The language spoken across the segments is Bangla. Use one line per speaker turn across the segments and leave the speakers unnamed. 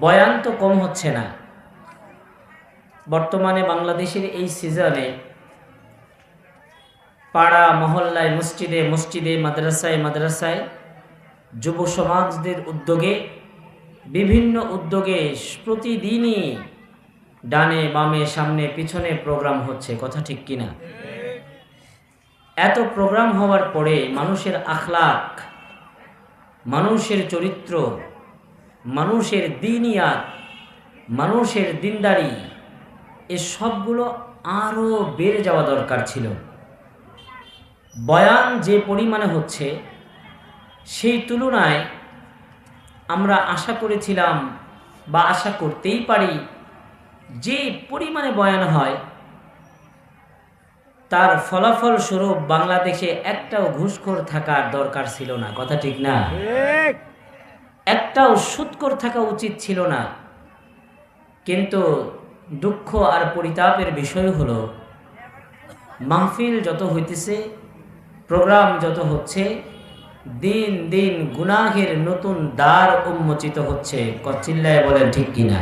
বয়ান তো কম হচ্ছে না। বর্তমানে বাংলাদেশের এই সিজনে পাড়া মহল্লায়, মসজিদে মসজিদে, মাদ্রাসায় মাদ্রাসায় যুব সমাজদের উদ্যোগে, বিভিন্ন উদ্যোগে প্রতিদিনই ডানে বামে সামনে পিছনে প্রোগ্রাম হচ্ছে। কথা ঠিক কিনা? এত প্রোগ্রাম হওয়ার পরে মানুষের আখলাক, মানুষের চরিত্র, মানুষের দিনিয়াত, মানুষের দিনদারি, এ সবগুলো আরও বেড়ে যাওয়া দরকার ছিল। বয়ান যে পরিমাণে হচ্ছে সেই তুলনায় আমরা আশা করেছিলাম বা আশা করতেই পারি যে পরিমাণে বয়ান হয় তার ফলাফল স্বরূপ বাংলাদেশে একটাও ঘুষখোর থাকার দরকার ছিল না। কথা ঠিক না? একটাও সুদখোর থাকা উচিত ছিল না। কিন্তু দুঃখ আর পরিতাপের বিষয় হলো, মাহফিল যত হইতেছে, প্রোগ্রাম যত হচ্ছে, দিন দিন গুনাহের নতুন দ্বার উন্মোচিত হচ্ছে। চিল্লায় বলেন ঠিক কিনা?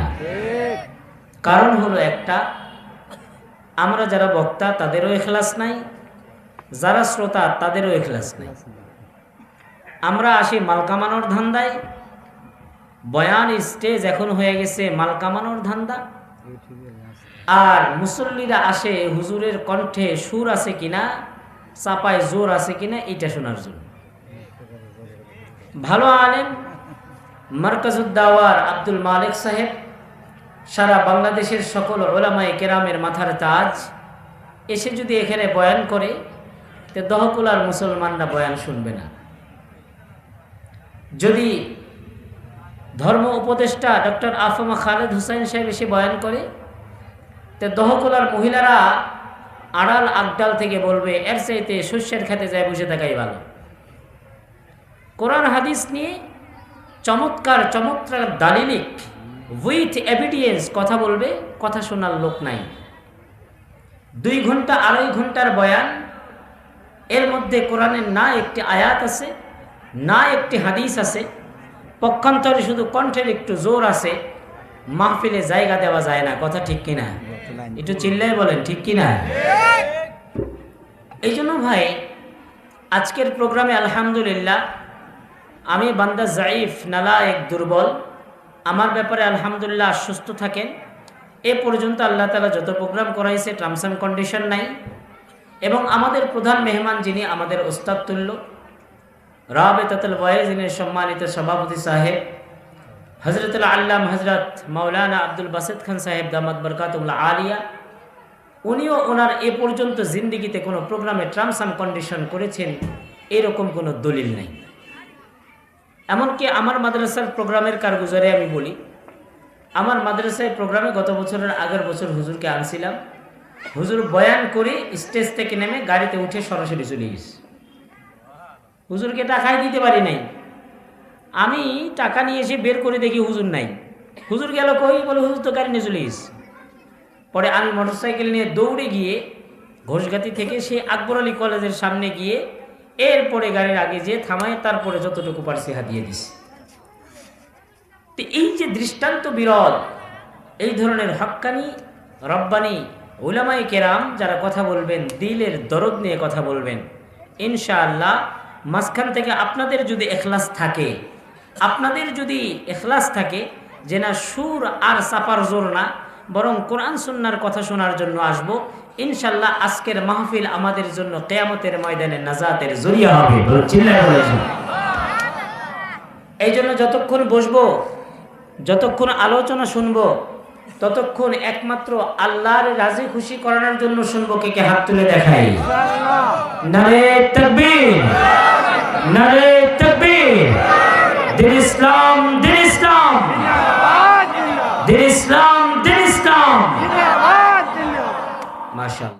কারণ হলো একটা, আমরা যারা বক্তা তাদেরও ইখলাস নাই, যারা শ্রোতা তাদেরও ইখলাস নাই। আমরা আসি মাল কামানোর ধান্দায়। বয়ান স্টেজ এখন হয়ে গেছে মাল কামানোর ধান্দা। আর মুসল্লিরা আসে হুজুরের কণ্ঠে সুর আছে কিনা, চাপায় জোর আছে কিনা, এটা শোনার জন্য। ভালো আলেম মারকাজুদ্দাওয়ার আব্দুল মালিক সাহেব সারা বাংলাদেশের সকল ওলামায়ে কেরামের মাথার তাজ এসে যদি এখানে বয়ান করে, তো দহকুলার মুসলমানরা বয়ান শুনবে না। যদি ধর্ম উপদেষ্টা ডক্টর আফমা খালেদ হুসাইন সাহেব এসে বয়ান করে, তো দহকুলার মহিলারা আড়াল আগডাল থেকে বলবে এর চাইতে শস্যের খেতে যায় বসে থাকাই ভালো। কোরআন হাদিস নিয়ে চমৎকার চমৎকার দালিলিক উইথ এভিডেন্স কথা বলবে, কথা শোনার লোক নাই। 2 ঘন্টা 2.5 ঘন্টার বয়ান, এর মধ্যে কোরআনের না একটি আয়াত আছে, না একটি হাদিস আছে, পক্ষান্তরে শুধু কণ্ঠের একটু জোর আছে। মাহফিলে জায়গা দেওয়া যায় না। কথা ঠিক কিনা? একটু চিল্লাই বলেন ঠিক কিনা? এই জন্য ভাই, আজকের প্রোগ্রামে আলহামদুলিল্লাহ, আমি বান্দা জাইফ, নালায়েক, দুর্বল, আমার ব্যাপারে আলহামদুলিল্লাহ সুস্থ থাকেন। এ পর্যন্ত আল্লাহ তাআলা যত প্রোগ্রাম করাইছে টার্মস অ্যান্ড কন্ডিশন নাই। এবং আমাদের প্রধান মেহমান যিনি আমাদের ওস্তাদ তুল্য, রাবেতাতুল ওয়াইজিনের সম্মানিত সভাপতি সাহেব হযরতুল আল্লামা হযরত মাওলানা আব্দুল বাসিত খান সাহেব দামাত বরকাতুল আলিয়া, উনিও ওনার এ পর্যন্ত জিন্দিগিতে কোনো প্রোগ্রামে টার্মস অ্যান্ড কন্ডিশন করেছেন এরকম কোনো দলিল নেই। এমনকি আমার মাদ্রাসার প্রোগ্রামের কারগুজারে আমি বলি, আমার মাদ্রাসায় প্রোগ্রামে গত বছরের আগের বছর হুজুরকে আনছিলাম। হুজুর বয়ান করে স্টেজ থেকে নেমে গাড়িতে উঠে সরাসরি চলে গেছে। হুজুরকে টাকাই দিতে পারি নাই। আমি টাকা নিয়ে এসে বের করে দেখি হুজুর নাই। হুজুর গেল কই? বলে হুজুর তো গাড়ি নিয়ে চলে গেছে। পরে আমি মোটরসাইকেল নিয়ে দৌড়ে গিয়ে ঘোষগাতি থেকে সেই আকবর আলী কলেজের সামনে গিয়ে এরপরে গাড়ির আগে যেয়ে থামায়, তারপরে যতটুকু পারছি হাতিয়ে দিছি। তো এই যে দৃষ্টান্ত বিরল, এই ধরনের হক্কানি রব্বানি উলামায়ে কেরাম যারা কথা বলবেন, দিলের দরদ নিয়ে কথা বলবেন, ইনশাআল্লাহ মাঝখান থেকে আপনাদের যদি ইখলাস থাকে, আপনাদের যদি ইখলাস থাকে যে না সুর আর চাপার জোর না, বরং কোরআন সুন্নাহর কথা শোনার জন্য আসব, ইনশাআল্লাহ আজকের মাহফিল আমাদের জন্য কিয়ামতের ময়দানে নাজাতের জরিয়া হবে। চিল্লায় বলেন। এই জন্য যতক্ষণ বসবো, যতক্ষণ আলোচনা শুনবো, ততক্ষণ একমাত্র আল্লাহর রাজি খুশি করানোর জন্য শুনবো। কে হাত তুলে দেখাই? নারে তাকবীর, নারে তাকবীর। দিন ইসলাম